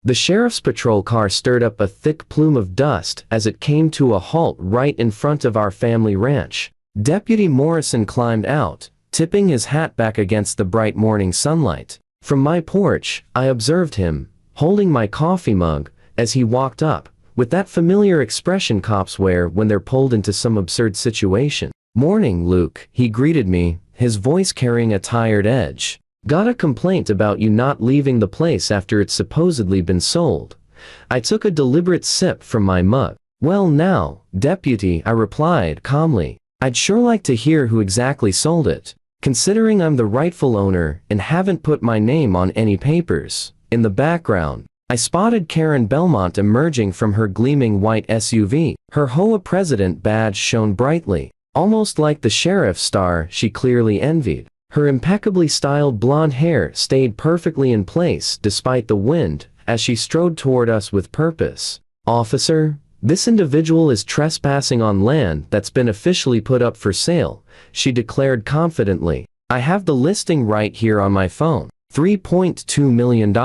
The sheriff's patrol car stirred up a thick plume of dust as it came to a halt right in front of our family ranch. Deputy Morrison climbed out, tipping his hat back against the bright morning sunlight. From my porch, I observed him, holding my coffee mug, as he walked up, with that familiar expression cops wear when they're pulled into some absurd situation. "Morning, Luke," he greeted me, his voice carrying a tired edge. "Got a complaint about you not leaving the place after it's supposedly been sold." I took a deliberate sip from my mug. "Well now, Deputy," I replied calmly, "I'd sure like to hear who exactly sold it, considering I'm the rightful owner and haven't put my name on any papers." In the background, I spotted Karen Belmont emerging from her gleaming white SUV. Her HOA president badge shone brightly, almost like the sheriff's star she clearly envied. Her impeccably styled blonde hair stayed perfectly in place despite the wind as she strode toward us with purpose. "Officer, this individual is trespassing on land that's been officially put up for sale," she declared confidently. "I have the listing right here on my phone. $3.2 million.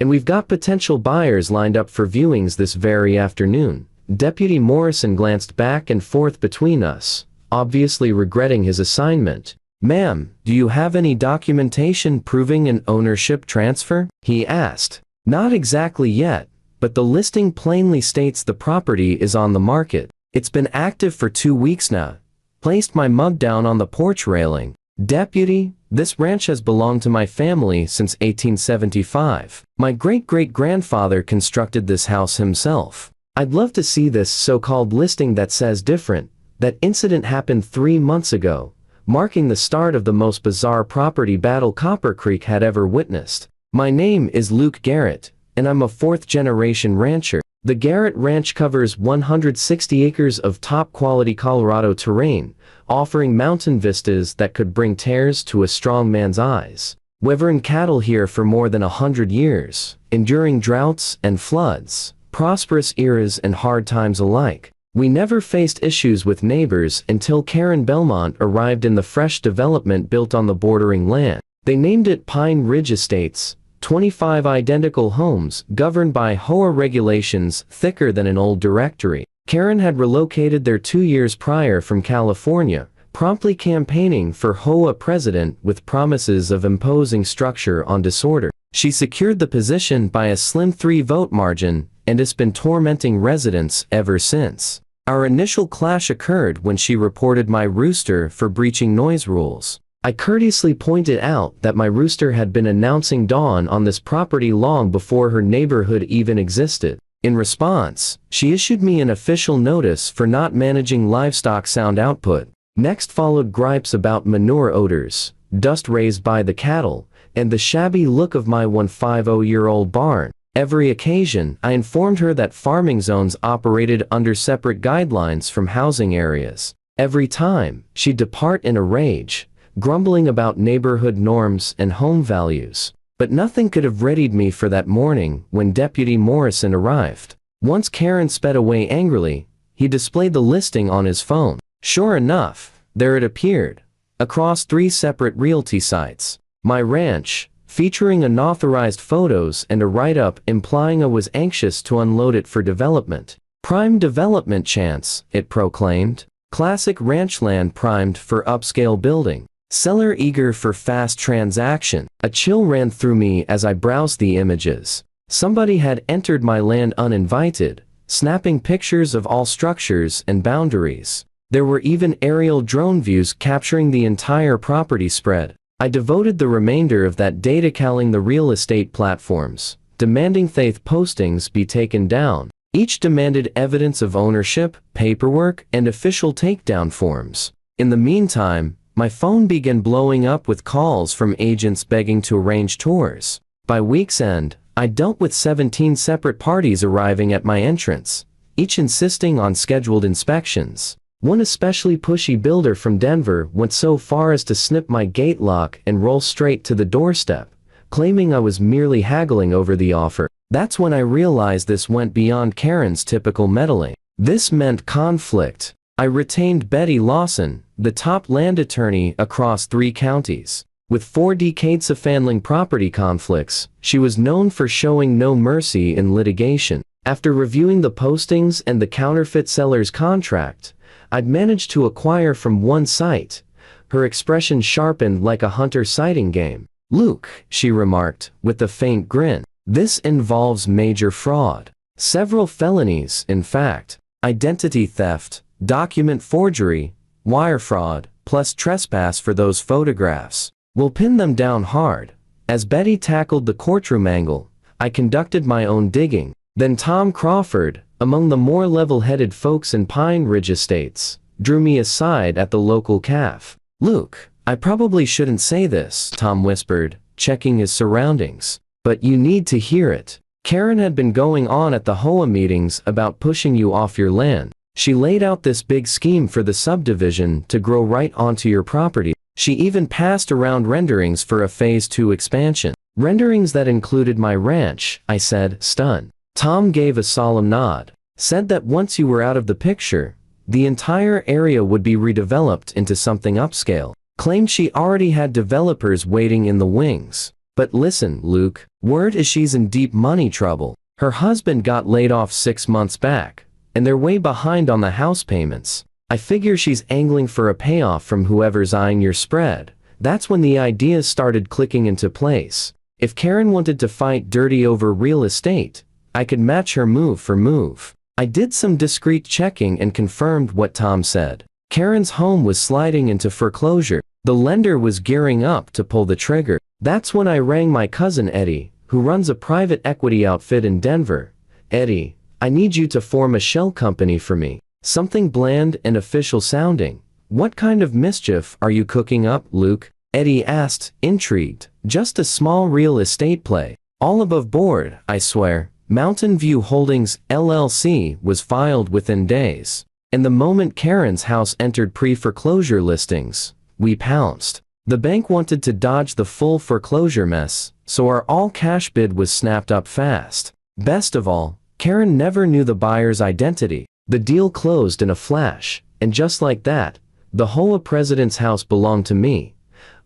And we've got potential buyers lined up for viewings this very afternoon." Deputy Morrison glanced back and forth between us, obviously regretting his assignment. "Ma'am, do you have any documentation proving an ownership transfer?" he asked. "Not exactly yet, but the listing plainly states the property is on the market. It's been active for 2 weeks now." Placed my mug down on the porch railing. "Deputy, this ranch has belonged to my family since 1875. My great-great-grandfather constructed this house himself. I'd love to see this so-called listing that says different. That incident happened 3 months ago, marking the start of the most bizarre property battle Copper Creek had ever witnessed. My name is Luke Garrett, and I'm a 4th-generation rancher. The Garrett Ranch covers 160 acres of top-quality Colorado terrain, offering mountain vistas that could bring tears to a strong man's eyes. We've cattle here for more than 100 years, enduring droughts and floods, prosperous eras and hard times alike. We never faced issues with neighbors until Karen Belmont arrived in the fresh development built on the bordering land. They named it Pine Ridge Estates. 25 identical homes, governed by HOA regulations thicker than an old directory. Karen had relocated there 2 years prior from California, promptly campaigning for HOA president with promises of imposing structure on disorder. She secured the position by a slim 3-vote margin, and has been tormenting residents ever since. Our initial clash occurred when she reported my rooster for breaching noise rules. I courteously pointed out that my rooster had been announcing dawn on this property long before her neighborhood even existed. In response, she issued me an official notice for not managing livestock sound output. Next followed gripes about manure odors, dust raised by the cattle, and the shabby look of my 150-year-old barn. Every occasion, I informed her that farming zones operated under separate guidelines from housing areas. Every time, she'd depart in a rage, grumbling about neighborhood norms and home values. But nothing could have readied me for that morning when Deputy Morrison arrived. Once Karen sped away angrily, he displayed the listing on his phone. Sure enough, there it appeared, across 3 separate realty sites. My ranch, featuring unauthorized photos and a write-up implying I was anxious to unload it for development. "Prime development chance," it proclaimed. "Classic ranch land primed for upscale building. Seller eager for fast transaction." A chill ran through me as I browsed the images. Somebody had entered my land uninvited, snapping pictures of all structures and boundaries. There were even aerial drone views capturing the entire property spread. I devoted the remainder of that day to calling the real estate platforms, demanding faith postings be taken down. Each demanded evidence of ownership, paperwork, and official takedown forms. In the meantime, my phone began blowing up with calls from agents begging to arrange tours. By week's end, I dealt with 17 separate parties arriving at my entrance, each insisting on scheduled inspections. One especially pushy builder from Denver went so far as to snip my gate lock and roll straight to the doorstep, claiming I was merely haggling over the offer. That's when I realized this went beyond Karen's typical meddling. This meant conflict. I retained Betty Lawson, the top land attorney across 3 counties. With 4 decades of handling property conflicts, she was known for showing no mercy in litigation. After reviewing the postings and the counterfeit seller's contract I'd managed to acquire from one site, her expression sharpened like a hunter sighting game. "Luke," she remarked, with a faint grin, "this involves major fraud. Several felonies, in fact. Identity theft, document forgery, wire fraud, plus trespass for those photographs. We'll pin them down hard." As Betty tackled the courtroom angle, I conducted my own digging. Then Tom Crawford, among the more level-headed folks in Pine Ridge Estates, drew me aside at the local cafe. "Luke, I probably shouldn't say this," Tom whispered, checking his surroundings. "But you need to hear it. Karen had been going on at the HOA meetings about pushing you off your land. She laid out this big scheme for the subdivision to grow right onto your property. She even passed around renderings for a Phase 2 expansion." "Renderings that included my ranch," I said, stunned. Tom gave a solemn nod. "Said that once you were out of the picture, the entire area would be redeveloped into something upscale. Claimed she already had developers waiting in the wings. But listen, Luke, word is she's in deep money trouble. Her husband got laid off 6 months back, and they're way behind on the house payments. I figure she's angling for a payoff from whoever's eyeing your spread." That's when the ideas started clicking into place. If Karen wanted to fight dirty over real estate, I could match her move for move. I did some discreet checking and confirmed what Tom said. Karen's home was sliding into foreclosure. The lender was gearing up to pull the trigger. That's when I rang my cousin Eddie, who runs a private equity outfit in Denver. "Eddie, I need you to form a shell company for me. Something bland and official sounding." "What kind of mischief are you cooking up, Luke?" Eddie asked, intrigued. "Just a small real estate play. All above board, I swear." Mountain View Holdings, LLC was filed within days. And the moment Karen's house entered pre-foreclosure listings, we pounced. The bank wanted to dodge the full foreclosure mess, so our all-cash bid was snapped up fast. Best of all, Karen never knew the buyer's identity. The deal closed in a flash, and just like that, the HOA president's house belonged to me.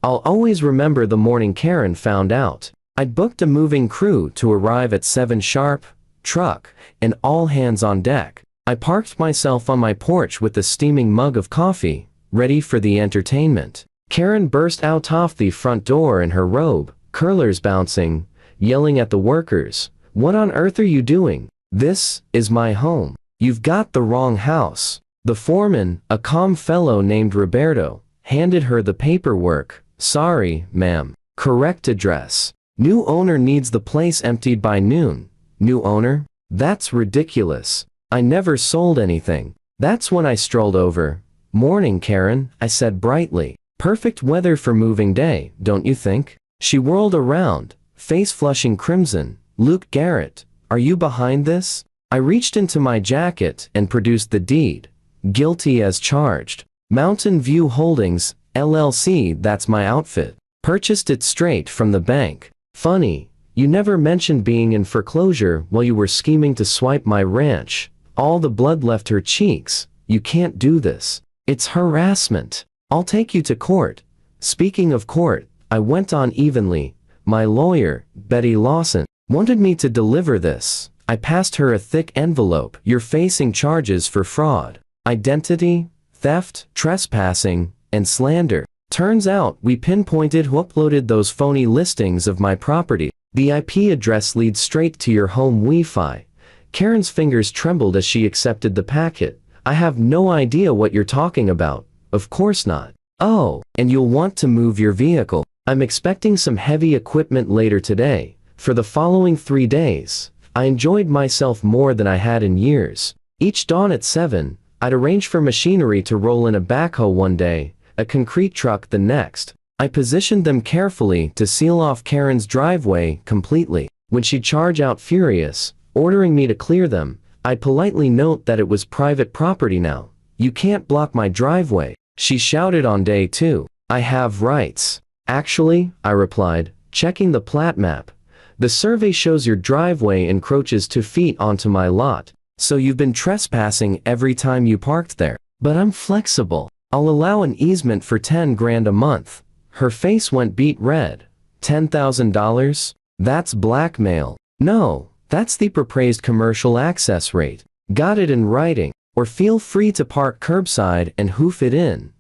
I'll always remember the morning Karen found out. I'd booked a moving crew to arrive at 7 sharp, truck, and all hands on deck. I parked myself on my porch with a steaming mug of coffee, ready for the entertainment. Karen burst out of the front door in her robe, curlers bouncing, yelling at the workers, "What on earth are you doing? This is my home. You've got the wrong house." The foreman, a calm fellow named Roberto, handed her the paperwork. "Sorry, ma'am. Correct address. New owner needs the place emptied by noon." "New owner? That's ridiculous. I never sold anything." That's when I strolled over. "Morning, Karen," I said brightly. "Perfect weather for moving day, don't you think?" She whirled around, face flushing crimson. "Luke Garrett, are you behind this?" I reached into my jacket and produced the deed. Guilty as charged. Mountain View Holdings, LLC, that's my outfit. Purchased it straight from the bank. Funny, you never mentioned being in foreclosure while you were scheming to swipe my ranch. All the blood left her cheeks. "You can't do this. It's harassment. I'll take you to court." Speaking of court, I went on evenly. My lawyer, Betty Lawson, wanted me to deliver this. I passed her a thick envelope. "You're facing charges for fraud, identity theft, trespassing, and slander." Turns out we pinpointed who uploaded those phony listings of my property. The IP address leads straight to your home Wi-Fi. Karen's fingers trembled as she accepted the packet. "I have no idea what you're talking about." "Of course not." "Oh, and you'll want to move your vehicle. I'm expecting some heavy equipment later today." For the following 3 days, I enjoyed myself more than I had in years. Each dawn at 7, I'd arrange for machinery to roll in a backhoe one day, a concrete truck the next. I positioned them carefully to seal off Karen's driveway completely. When she'd charge out furious, ordering me to clear them, I'd politely note that it was private property now. "You can't block my driveway," she shouted on day 2. "I have rights." "Actually," I replied, checking the plat map, "the survey shows your driveway encroaches 2 feet onto my lot, so you've been trespassing every time you parked there. But I'm flexible. I'll allow an easement for 10 grand a month." Her face went beet red. $10,000? That's blackmail. No, that's the proposed commercial access rate. Got it in writing. Or feel free to park curbside and hoof it in.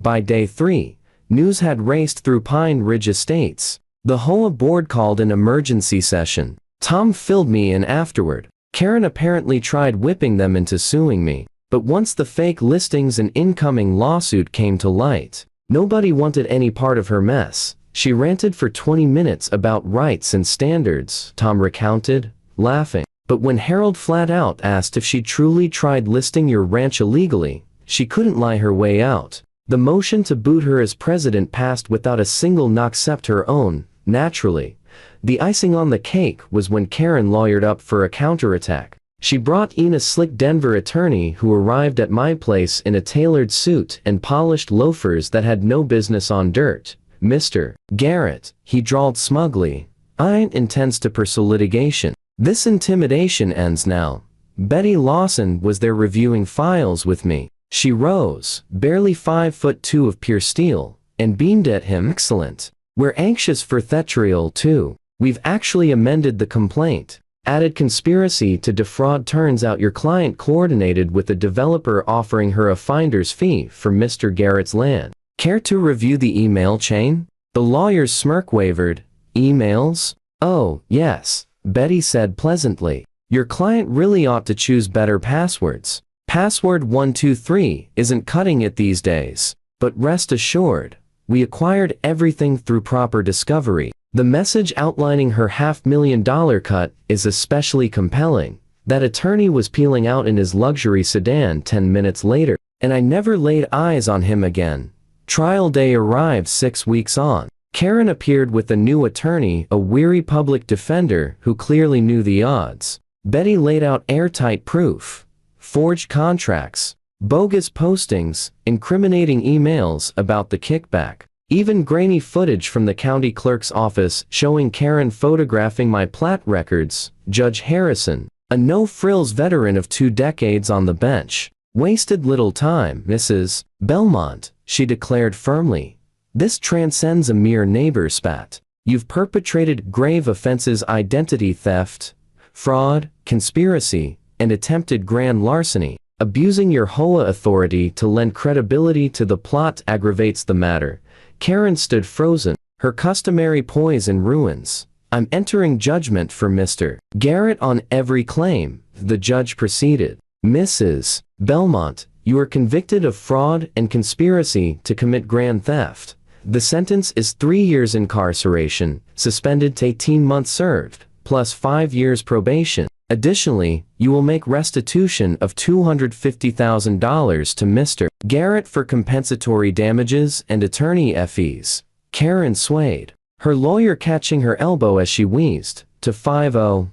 By day 3, news had raced through Pine Ridge Estates. The HOA board called an emergency session. Tom filled me in afterward. Karen apparently tried whipping them into suing me. But once the fake listings and incoming lawsuit came to light, nobody wanted any part of her mess. She ranted for 20 minutes about rights and standards, Tom recounted, laughing. But when Harold flat out asked if she truly tried listing your ranch illegally, she couldn't lie her way out. The motion to boot her as president passed without a single knock except her own, naturally. The icing on the cake was when Karen lawyered up for a counterattack. She brought in a slick Denver attorney who arrived at my place in a tailored suit and polished loafers that had no business on dirt. Mr. Garrett, he drawled smugly, I intends to pursue litigation. This intimidation ends now. Betty Lawson was there reviewing files with me. She rose, barely 5'2" of pure steel, and beamed at him. Excellent. We're anxious for Thetriol too. We've actually amended the complaint. Added conspiracy to defraud. Turns out your client coordinated with the developer offering her a finder's fee for Mr. Garrett's land. Care to review the email chain? The lawyer's smirk wavered. Emails? Oh, yes, Betty said pleasantly. Your client really ought to choose better passwords. Password 123 isn't cutting it these days. But rest assured, we acquired everything through proper discovery. The message outlining her $500,000 cut is especially compelling. That attorney was peeling out in his luxury sedan 10 minutes later, and I never laid eyes on him again. Trial day arrived 6 weeks on. Karen appeared with a new attorney, a weary public defender who clearly knew the odds. Betty laid out airtight proof. Forged contracts, bogus postings, incriminating emails about the kickback. Even grainy footage from the county clerk's office showing Karen photographing my plat records. Judge Harrison, a no-frills veteran of 2 decades on the bench, wasted little time. Mrs. Belmont, she declared firmly. This transcends a mere neighbor spat. You've perpetrated grave offenses: identity theft, fraud, conspiracy, and attempted grand larceny. Abusing your HOA authority to lend credibility to the plot aggravates the matter. Karen stood frozen, her customary poise in ruins. I'm entering judgment for Mr. Garrett on every claim, the judge proceeded. Mrs. Belmont, you are convicted of fraud and conspiracy to commit grand theft. The sentence is 3 years incarceration, suspended to 18 months served, plus 5 years probation. Additionally, you will make restitution of $250,000 to Mr. Garrett for compensatory damages and attorney fees. Karen swayed, her lawyer catching her elbow as she wheezed, to 50,000.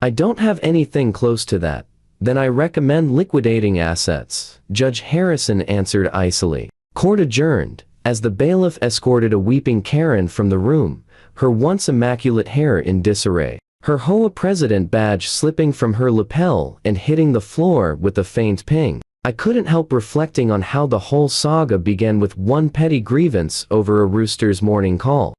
I don't have anything close to that. Then I recommend liquidating assets, Judge Harrison answered icily. Court adjourned, as the bailiff escorted a weeping Karen from the room, her once immaculate hair in disarray. Her HOA president badge slipping from her lapel and hitting the floor with a faint ping. I couldn't help reflecting on how the whole saga began with one petty grievance over a rooster's morning call.